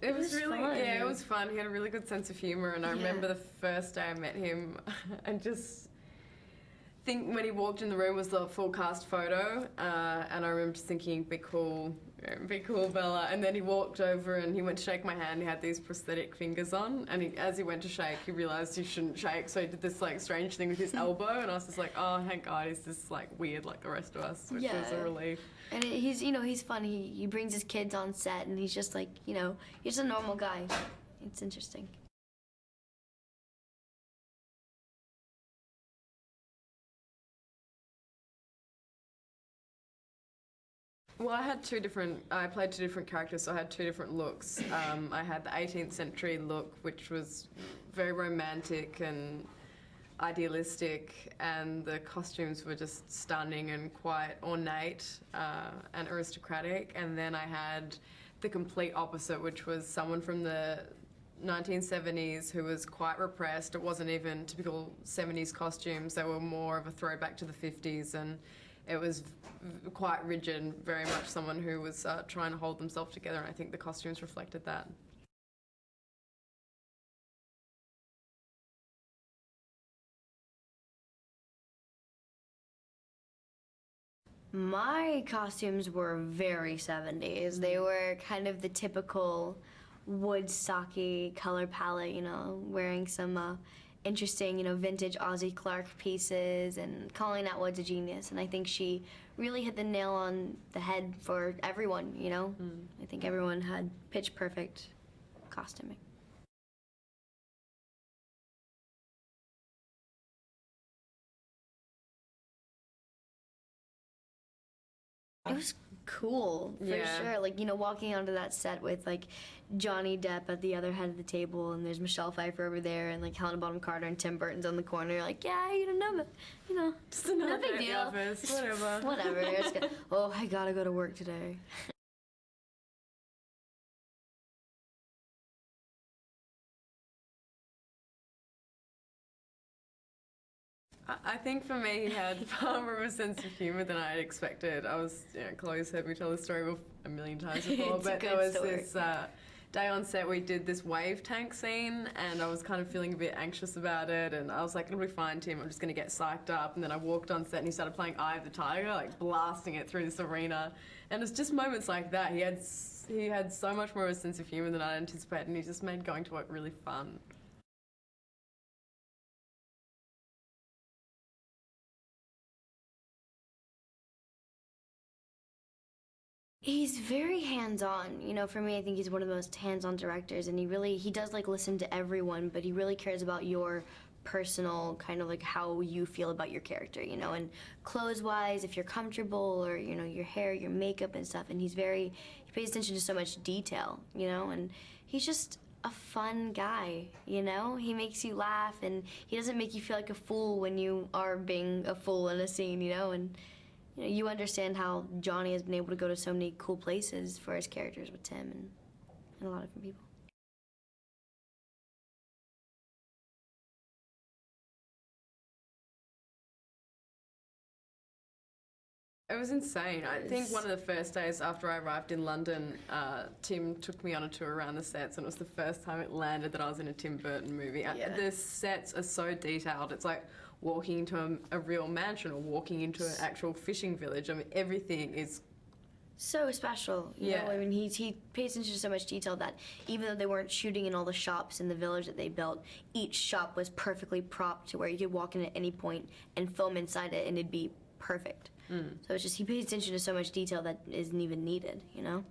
It was really fun. Yeah, it was fun. He had a really good sense of humor, and I remember the first day I met him, and just think when he walked in the room was the full cast photo, and I remember just thinking, be cool, Bella. And then he walked over and he went to shake my hand. He had these prosthetic fingers on, and as he went to shake, he realised he shouldn't shake, so he did this like strange thing with his elbow, and I was just like, oh, thank God, he's just like weird like the rest of us, which was a relief. And he's, you know, he's fun. He brings his kids on set, and he's just like, you know, he's a normal guy. It's interesting. Well, I played two different characters, so I had two different looks. I had the 18th century look, which was very romantic and idealistic, and the costumes were just stunning and quite ornate and aristocratic. And then I had the complete opposite, which was someone from the 1970s who was quite repressed. It wasn't even typical 70s costumes. They were more of a throwback to the 50s, and it was quite rigid, very much someone who was trying to hold themselves together, and I think the costumes reflected that. My costumes were very 70s. They were kind of the typical Woodstocky color palette, you know, wearing some interesting, you know, vintage Ozzy Clark pieces, and Colleen Atwood's a genius, and I think she really hit the nail on the head for everyone, you know? I think everyone had pitch perfect costuming. It was cool, for sure. Like, you know, walking onto that set with, like, Johnny Depp at the other head of the table, and there's Michelle Pfeiffer over there, and, like, Helena Bonham Carter and Tim Burton's on the corner. You're like, yeah, you don't know, but, you know, just another no big day deal. at the office, whatever. Whatever. It's good. Oh, I gotta go to work today. I think for me, he had far more of a sense of humour than I had expected. Chloe's heard me tell this story a million times before, but there was this day on set we did this wave tank scene, and I was kind of feeling a bit anxious about it, and I was like, it'll be fine, Tim, I'm just going to get psyched up. And then I walked on set and he started playing Eye of the Tiger, like blasting it through this arena. And it's just moments like that. He had so much more of a sense of humour than I anticipated, and he just made going to work really fun. He's very hands-on. You know, for me, I think he's one of the most hands-on directors, and he does, like, listen to everyone, but he really cares about your personal, kind of like how you feel about your character, you know, and clothes-wise, if you're comfortable, or, you know, your hair, your makeup and stuff, and he pays attention to so much detail, you know, and he's just a fun guy, you know? He makes you laugh, and he doesn't make you feel like a fool when you are being a fool in a scene, you know, and you know, you understand how Johnny has been able to go to so many cool places for his characters with Tim and a lot of different people. It was insane. I think one of the first days after I arrived in London, Tim took me on a tour around the sets, and it was the first time it landed that I was in a Tim Burton movie. Yeah. The sets are so detailed. It's like walking into a real mansion or walking into an actual fishing village. I mean, everything is so special. You know? I mean, he pays attention to so much detail that even though they weren't shooting in all the shops in the village that they built, each shop was perfectly propped to where you could walk in at any point and film inside it, and it'd be perfect. So it's just, he pays attention to so much detail that isn't even needed, you know?